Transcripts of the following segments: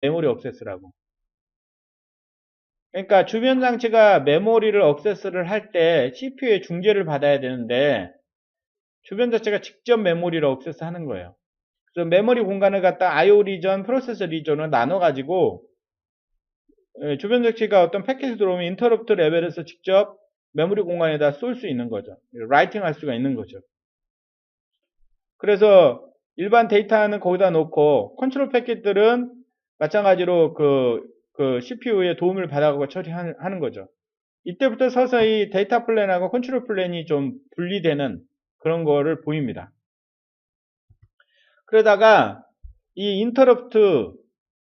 메모리 액세스라고. 그러니까 주변 장치가 메모리를 액세스를 할 때 CPU의 중재를 받아야 되는데 주변 자체가 직접 메모리를 액세스 하는 거예요. 그래서 메모리 공간을 갖다 IO 리전, 프로세서 리전을 나눠가지고 주변 장치가 어떤 패킷이 들어오면 인터럽트 레벨에서 직접 메모리 공간에다 쏠 수 있는 거죠. 라이팅 할 수가 있는 거죠. 그래서 일반 데이터는 거기다 놓고 컨트롤 패킷들은 마찬가지로 그 CPU의 도움을 받아가고 처리하는 거죠. 이때부터 서서히 데이터 플랜하고 컨트롤 플랜이 좀 분리되는 그런 거를 보입니다. 그러다가 이 인터럽트,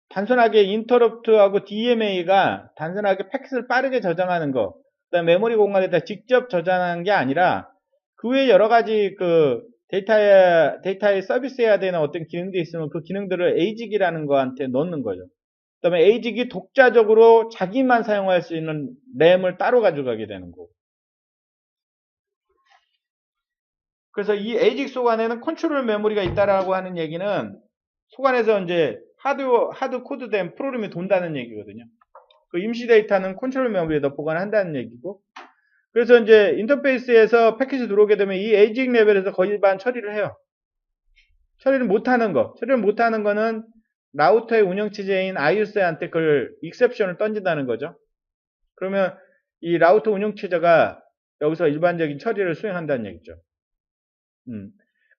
단순하게 인터럽트하고 DMA가 단순하게 패킷을 빠르게 저장하는 거, 그다음 메모리 공간에다 직접 저장하는 게 아니라 그 외에 여러 가지 그 데이터에 서비스해야 되는 어떤 기능들이 있으면 그 기능들을 ASIC이라는 거한테 넣는 거죠. 그 다음에 ASIC이 독자적으로 자기만 사용할 수 있는 램을 따로 가져가게 되는 거고. 그래서 이 ASIC 속 안에는 컨트롤 메모리가 있다라고 하는 얘기는 속 안에서 이제 하드 코드된 프로그램이 돈다는 얘기거든요. 그 임시 데이터는 컨트롤 메모리에다 보관한다는 얘기고. 그래서 이제 인터페이스에서 패킷이 들어오게 되면 이 ASIC 레벨에서 거의 반 처리를 해요. 처리를 못하는 거는 라우터의 운영체제인 IUS한테 그걸 익셉션을 던진다는 거죠. 그러면 이 라우터 운영체제가 여기서 일반적인 처리를 수행한다는 얘기죠.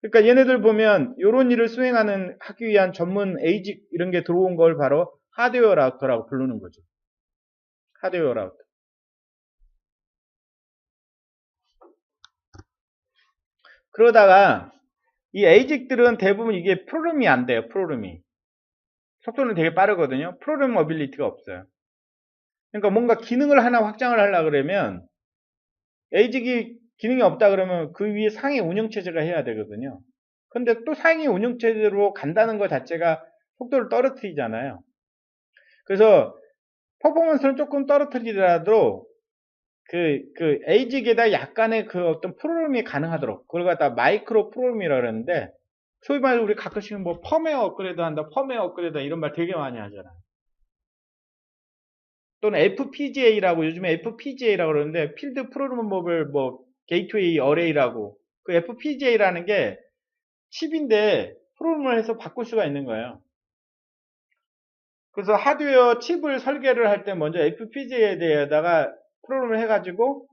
그러니까 얘네들 보면 이런 일을 하기 위한 전문 ASIC 이런 게 들어온 걸 바로 하드웨어 라우터라고 부르는 거죠. 하드웨어 라우터. 그러다가 이 ASIC들은 대부분 이게 프로그램이 안 돼요. 프로그램이. 속도는 되게 빠르거든요. 프로그램 어빌리티가 없어요. 그러니까 뭔가 기능을 하나 확장을 하려고 그러면 ASIC이 기능이 없다 그러면 그 위에 상위 운영체제가 해야 되거든요. 근데 또 상위 운영체제로 간다는 것 자체가 속도를 떨어뜨리잖아요. 그래서 퍼포먼스는 조금 떨어뜨리더라도 ASIC에다 약간의 그 어떤 프로그램이 가능하도록 그걸 갖다 마이크로 프로그램이라고 그러는데 소위 말해서 우리 가끔씩 뭐 펌웨어 업그레이드 한다, 펌웨어 업그레이드 이런 말 되게 많이 하잖아요. 또는 FPGA라고 요즘에 FPGA라고 그러는데 필드 프로그래머블 뭐 게이트웨이 어레이라고 그 FPGA라는 게 칩인데 프로그램을 해서 바꿀 수가 있는 거예요. 그래서 하드웨어 칩을 설계를 할 때 먼저 FPGA에 대해다가 프로그램을 해가지고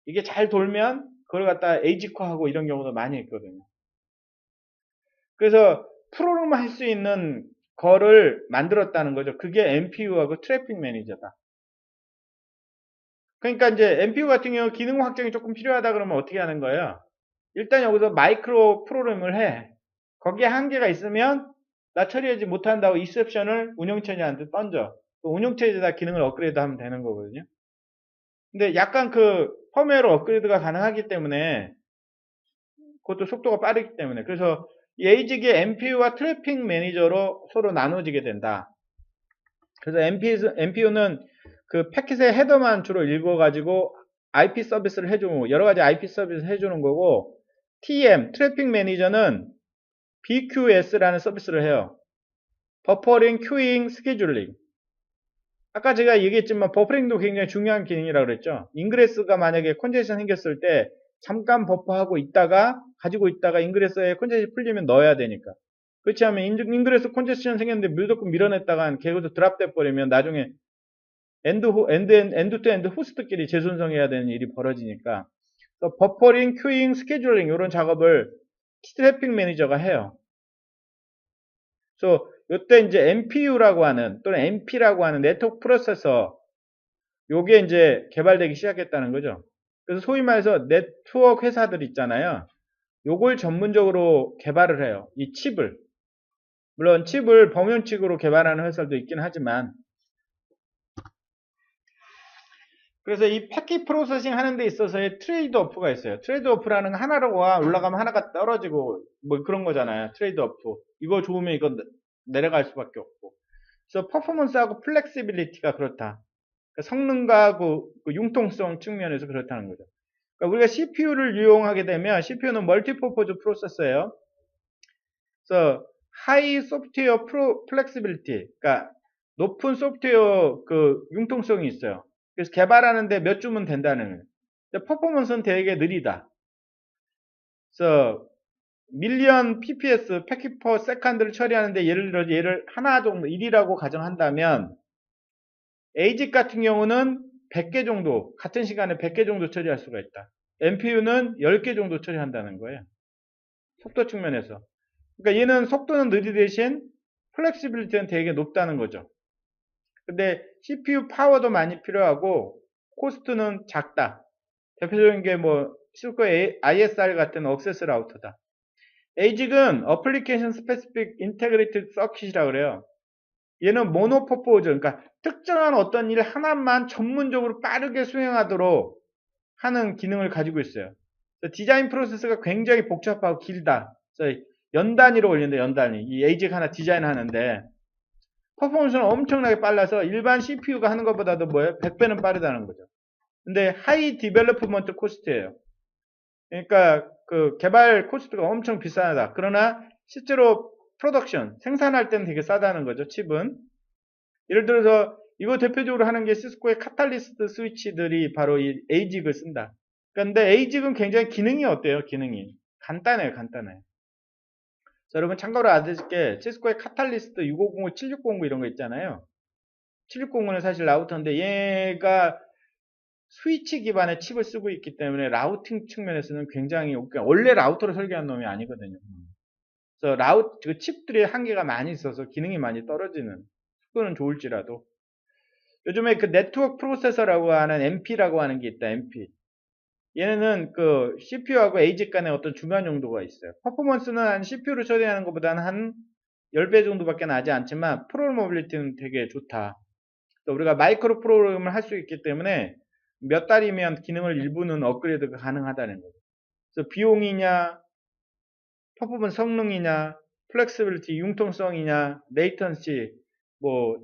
이게 잘 돌면 그걸 갖다 에이지화하고 이런 경우도 많이 있거든요. 그래서 프로그램 할 수 있는 거를 만들었다는 거죠. 그게 NPU하고 트래픽 매니저다. 그러니까 이제 NPU 같은 경우 기능 확장이 조금 필요하다 그러면 어떻게 하는 거예요? 일단 여기서 마이크로 프로그램을 해. 거기에 한계가 있으면 나 처리하지 못한다고 익셉션을 운영체제한테 던져. 그 운영체제에다 기능을 업그레이드 하면 되는 거거든요. 근데 약간 그 펌웨어로 업그레이드가 가능하기 때문에 그것도 속도가 빠르기 때문에 그래서 이 ASIC의 NPU와 트래픽 매니저로 서로 나눠지게 된다. 그래서 NPU는 그 패킷의 헤더만 주로 읽어가지고 IP 서비스를 해주고 여러 가지 IP 서비스 해주는 거고 TM 트래픽 매니저는 BQS라는 서비스를 해요. 버퍼링, 큐잉, 스케줄링. 아까 제가 얘기했지만 버퍼링도 굉장히 중요한 기능이라고 그랬죠. 인그레스가 만약에 컨제션 생겼을 때 잠깐 버퍼하고 있다가 가지고 있다가 인그레스에 컨제션이 풀리면 넣어야 되니까. 그렇지 않으면 인그레스 컨제션 생겼는데 무조건 밀어냈다가 계속 드랍돼 버리면 나중에 엔드 투 엔드 호스트끼리 재손성해야 되는 일이 벌어지니까 버퍼링, 큐잉, 스케줄링 이런 작업을 트래픽 매니저가 해요. 그래서 이때 이제 NPU라고 하는 또는 NP라고 하는 네트워크 프로세서 요게 이제 개발되기 시작했다는 거죠. 그래서 소위 말해서 네트워크 회사들 있잖아요. 요걸 전문적으로 개발을 해요. 이 칩을. 물론 칩을 범용칩으로 개발하는 회사도 있긴 하지만 그래서 이 패킷 프로세싱 하는 데 있어서의 트레이드 오프가 있어요. 트레이드 오프라는 거 하나로 올라가면 하나가 떨어지고 뭐 그런 거잖아요. 트레이드 오프. 이거 좋으면 이거 내려갈 수밖에 없고. 그래서 퍼포먼스하고 플렉시빌리티가 그렇다. 그러니까 성능과 그 융통성 측면에서 그렇다는 거죠. 그러니까 우리가 CPU를 이용하게 되면 CPU는 멀티퍼포즈 프로세서예요. 그래서 하이 소프트웨어 플렉시빌리티. 그러니까 높은 소프트웨어 그 융통성이 있어요. 그래서 개발하는데 몇 주면 된다는 거예요. 근데 퍼포먼스는 되게 느리다. 그래서 밀리언 PPS, 패킷 퍼 세컨드를 처리하는데 예를 들어 얘를 하나 정도 1이라고 가정한다면 에이직 같은 경우는 100개 정도, 같은 시간에 100개 정도 처리할 수가 있다. MPU는 10개 정도 처리한다는 거예요. 속도 측면에서. 그러니까 얘는 속도는 느리 대신 플렉시빌리티는 되게 높다는 거죠. 근데 CPU 파워도 많이 필요하고 코스트는 작다. 대표적인 게 뭐 실코 ISR 같은 억세스 라우터다. 에이직은 어플리케이션 스페시픽 인테그레이티드 서킷이라고 그래요. 얘는 모노퍼포즈, 그러니까 특정한 어떤 일 하나만 전문적으로 빠르게 수행하도록 하는 기능을 가지고 있어요. 디자인 프로세스가 굉장히 복잡하고 길다. 그래서 연 단위로 올린다, 연 단위. 이 에이직 하나 디자인하는데 퍼포먼스는 엄청나게 빨라서 일반 CPU가 하는 것보다도 뭐예요? 100배는 빠르다는 거죠. 근데 하이 디벨로프먼트 코스트예요. 그러니까 그 개발 코스트가 엄청 비싸다. 그러나 실제로 프로덕션, 생산할 때는 되게 싸다는 거죠, 칩은. 예를 들어서 이거 대표적으로 하는 게 시스코의 카탈리스트 스위치들이 바로 이 에이직을 쓴다. 그런데 에이직은 굉장히 기능이 어때요? 기능이 간단해요, 간단해요. 자, 여러분 참고로 아실 게 시스코의 카탈리스트 6505, 7609 이런 거 있잖아요. 7609는 사실 라우터인데 얘가 스위치 기반의 칩을 쓰고 있기 때문에 라우팅 측면에서는 굉장히 원래 라우터를 설계한 놈이 아니거든요. 그래서 그 칩들의 한계가 많이 있어서 기능이 많이 떨어지는, 속도는 좋을지라도. 요즘에 그 네트워크 프로세서라고 하는 MP라고 하는 게 있다. MP. 얘네는 그 CPU하고 에이직 간의 어떤 중간 용도가 있어요. 퍼포먼스는 한 CPU를 처리하는 것보다는 한 10배 정도밖에 나지 않지만 프로모빌리티는 되게 좋다. 또 우리가 마이크로 프로그램을 할 수 있기 때문에 몇 달이면 기능을 일부는 업그레이드가 가능하다는 거죠. 그래서 비용이냐, 퍼포먼스 성능이냐, 플렉시빌리티, 융통성이냐, 레이턴시, 뭐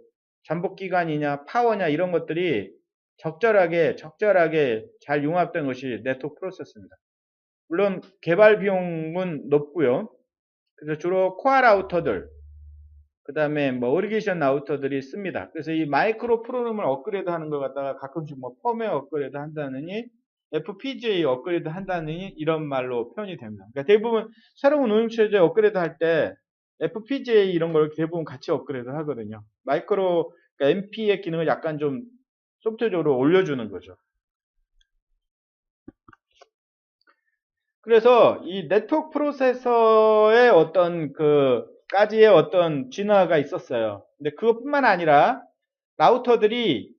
잠복 기간이냐, 파워냐 이런 것들이 적절하게 잘 융합된 것이 네트워크 프로세서입니다. 물론 개발 비용은 높고요. 그래서 주로 코어 라우터들, 그 다음에 뭐 어리게이션 라우터들이 씁니다. 그래서 이 마이크로 프로그램을 업그레이드 하는 것 갖다가 가끔씩 뭐 펌웨어 업그레이드 한다느니 FPGA 업그레이드 한다느니 이런 말로 표현이 됩니다. 그러니까 대부분 새로운 운영체제 업그레이드 할 때 FPGA 이런 걸 대부분 같이 업그레이드 하거든요. 마이크로, 그러니까 MP의 기능을 약간 좀 소프트웨어적으로 올려주는 거죠. 그래서 이 네트워크 프로세서의 어떤 까지의 어떤 진화가 있었어요. 근데 그것뿐만 아니라 라우터들이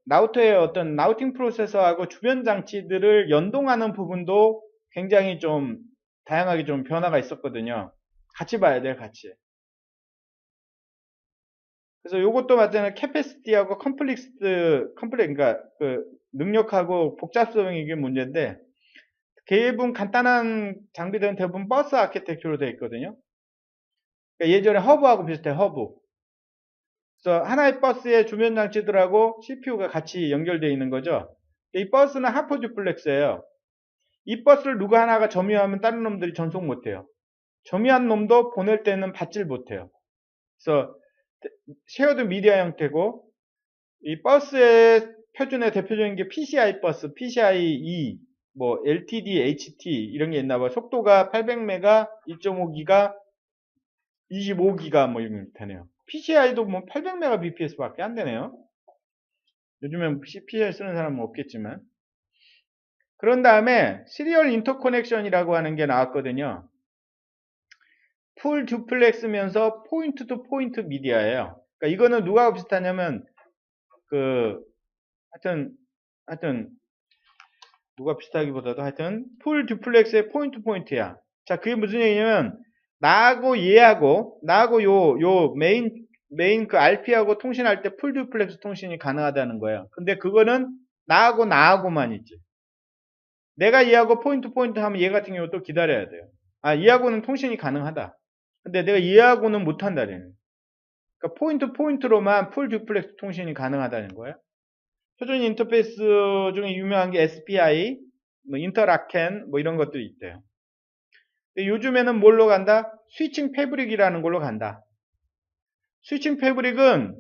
라우터의 어떤 라우팅 프로세서하고 주변 장치들을 연동하는 부분도 굉장히 좀 다양하게 좀 변화가 있었거든요. 같이 봐야 돼요, 같이. 그래서 이것도 마찬가지로 캐패시티하고 그러니까 능력하고 복잡성이 이게 문제인데 대부분 간단한 장비들은 대부분 버스 아키텍처로 되어 있거든요. 그러니까 예전에 허브하고 비슷해, 허브. 그래서 하나의 버스의 주변 장치들하고 CPU가 같이 연결되어 있는 거죠. 이 버스는 하프 듀플렉스예요. 이 버스를 누가 하나가 점유하면 다른 놈들이 전송 못해요. 점유한 놈도 보낼 때는 받질 못해요. 그래서 쉐어드 미디어 형태고 이 버스의 표준의 대표적인 게 PCI 버스, PCIe, 뭐 LTD, HT 이런 게 있나 봐요. 속도가 800메가, 2.5기가, 25기가 뭐 이런 게 되네요. PCI도 뭐 800메가bps 밖에 안 되네요. 요즘엔 PCI 쓰는 사람은 없겠지만. 그런 다음에 시리얼 인터커넥션이라고 하는 게 나왔거든요. 풀 듀플렉스면서 포인트 투 포인트 미디어예요. 그러니까 이거는 누가 비슷하냐면 하여튼 누가 비슷하기보다도 하여튼 풀 듀플렉스의 포인트 포인트야. 자, 그게 무슨 얘기냐면 나하고 요 메인 그 RP하고 통신할 때 풀 듀플렉스 통신이 가능하다는 거예요. 근데 그거는 나하고만 있지. 내가 얘하고 포인트 포인트 하면 얘 같은 경우 또 기다려야 돼요. 아, 얘하고는 통신이 가능하다. 근데 내가 얘하고는 못한다는. 그러니까 포인트 포인트로만 풀 듀플렉스 통신이 가능하다는 거예요. 표준 인터페이스 중에 유명한 게 SPI, 뭐 인터라켄 뭐 이런 것들이 있대요. 근데 요즘에는 뭘로 간다? 스위칭 패브릭이라는 걸로 간다. 스위칭 패브릭은